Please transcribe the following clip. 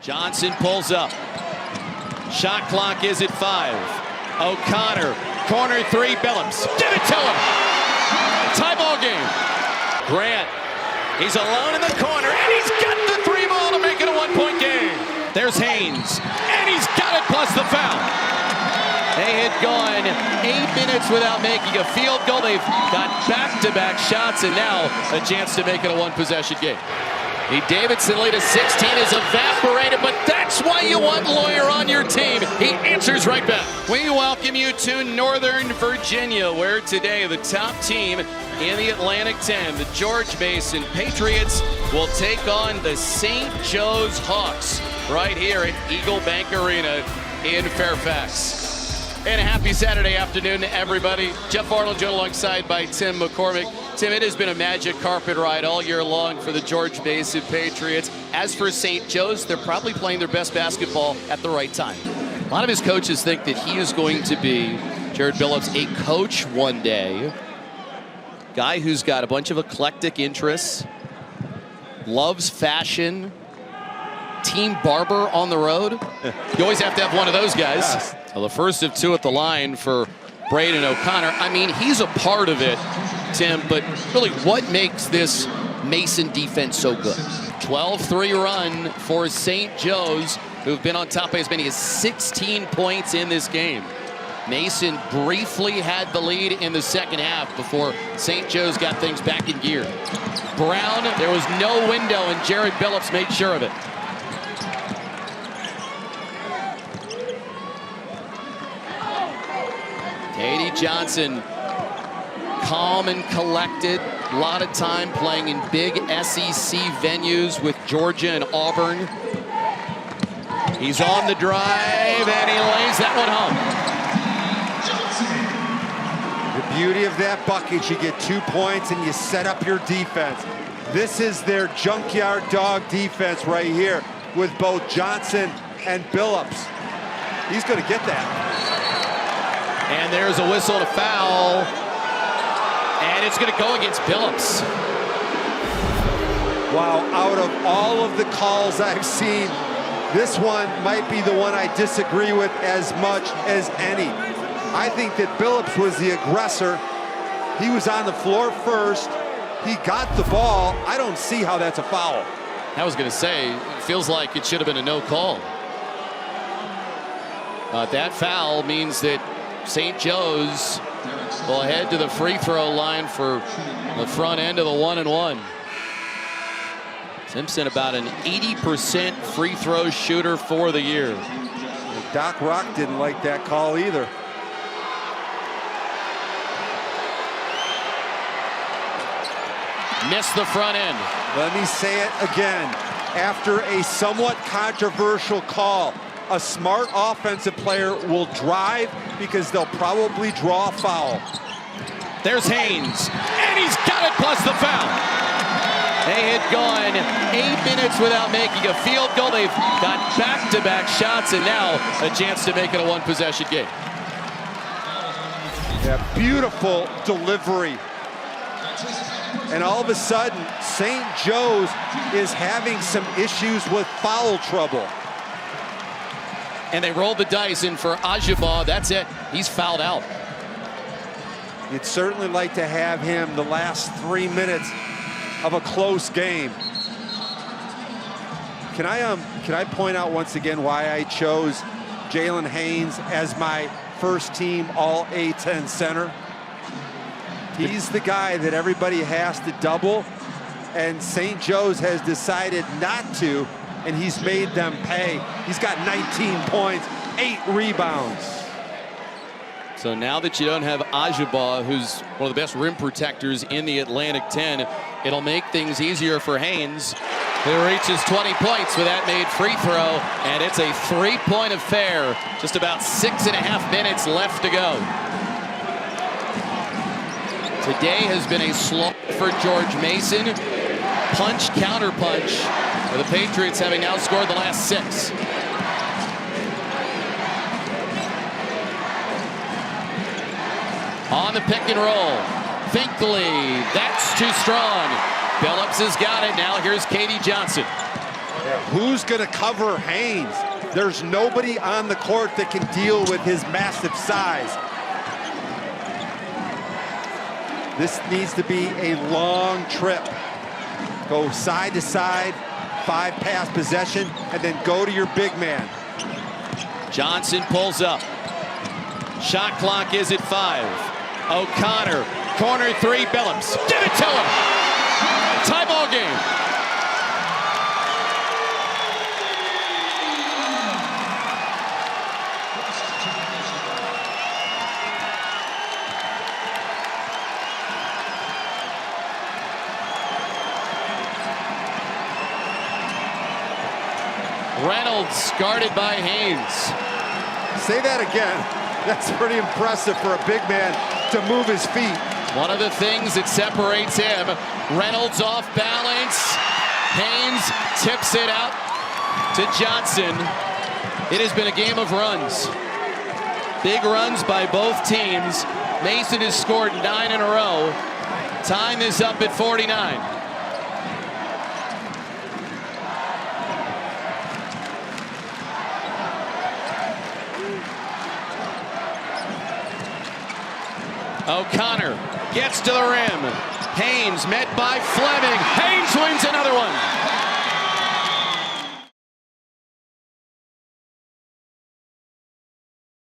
Johnson pulls up. Shot clock is at 5. O'Connor, corner three, Billups. Give it to him. Tie ball game. Grant, he's alone in the corner, and he's got the three ball to make it a 1-point game. There's Haynes, and he's got it plus the foul. They had gone 8 minutes without making a field goal. They've got back-to-back shots, and now a chance to make it a one-possession game. The Davidson lead of 16 is evaporated, but that's why you want Lawyer on your team. He answers right back. We welcome you to Northern Virginia, where today the top team in the Atlantic 10, the George Mason Patriots, will take on the St. Joe's Hawks right here at Eagle Bank Arena in Fairfax. And a happy Saturday afternoon to everybody. Geoff Arnold joined alongside by Tim McCormick. Tim, it has been a magic carpet ride all year long for the George Mason Patriots. As for St. Joe's, they're probably playing their best basketball at the right time. A lot of his coaches think that he is going to be, Jared Billups, a coach one day. Guy who's got a bunch of eclectic interests, loves fashion, team barber on the road. You always have to have one of those guys. Yes. Well, the first of two at the line for Braden O'Connor. I mean, he's a part of it, Tim, but really what makes this Mason defense so good? 12-3 run for St. Joe's, who've been on top by as many as 16 points in this game. Mason briefly had the lead in the second half before St. Joe's got things back in gear. Brown, there was no window, and Jared Billups made sure of it. Katie Johnson, calm and collected. A lot of time playing in big SEC venues with Georgia and Auburn. He's on the drive, and he lays that one home. The beauty of that bucket, you get 2 points and you set up your defense. This is their junkyard dog defense right here with both Johnson and Billups. He's going to get that. And there's a whistle to foul. And it's going to go against Billups. Wow, out of all of the calls I've seen, this one might be the one I disagree with as much as any. I think that Billups was the aggressor. He was on the floor first. He got the ball. I don't see how that's a foul. I was going to say, it feels like it should have been a no call. That foul means that St. Joe's will head to the free throw line for the front end of the 1-and-1. Simpson about an 80% free throw shooter for the year. Doc Rock didn't like that call either. Missed the front end. Let me say it again. After a somewhat controversial call, a smart offensive player will drive because they'll probably draw a foul. There's Haynes, and he's got it plus the foul. They had gone 8 minutes without making a field goal. They've got back-to-back shots, and now a chance to make it a one-possession game. Yeah, beautiful delivery. And all of a sudden, St. Joe's is having some issues with foul trouble. And they rolled the dice in for Ajibaw. That's it. He's fouled out. You'd certainly like to have him the last 3 minutes of a close game. Can I point out once again why I chose Jalen Haynes as my first team all A-10 center? He's the guy that everybody has to double, and St. Joe's has decided not to, and he's made them pay. He's got 19 points, 8 rebounds. So now that you don't have Ajibaw, who's one of the best rim protectors in the Atlantic 10, it'll make things easier for Haynes, who reaches 20 points with that made free throw, and it's a 3-point affair. Just about 6.5 minutes left to go. Today has been a slog for George Mason. Punch, counter punch, with the Patriots having now scored the last 6. On the pick and roll, Finkley, that's too strong. Billups has got it. Now here's Katie Johnson. Who's going to cover Haynes? There's nobody on the court that can deal with his massive size. This needs to be a long trip. Go side to side, 5-pass possession, and then go to your big man. Johnson pulls up. Shot clock is at 5. O'Connor, corner 3, Billups. Give it to him. Tie ball game. Reynolds guarded by Haynes. Say that again. That's pretty impressive for a big man to move his feet. One of the things that separates him. Reynolds off balance. Haynes tips it out to Johnson. It has been a game of runs. Big runs by both teams. Mason has scored 9 in a row. Time is up at 49. O'Connor gets to the rim. Haynes met by Fleming. Haynes wins another one.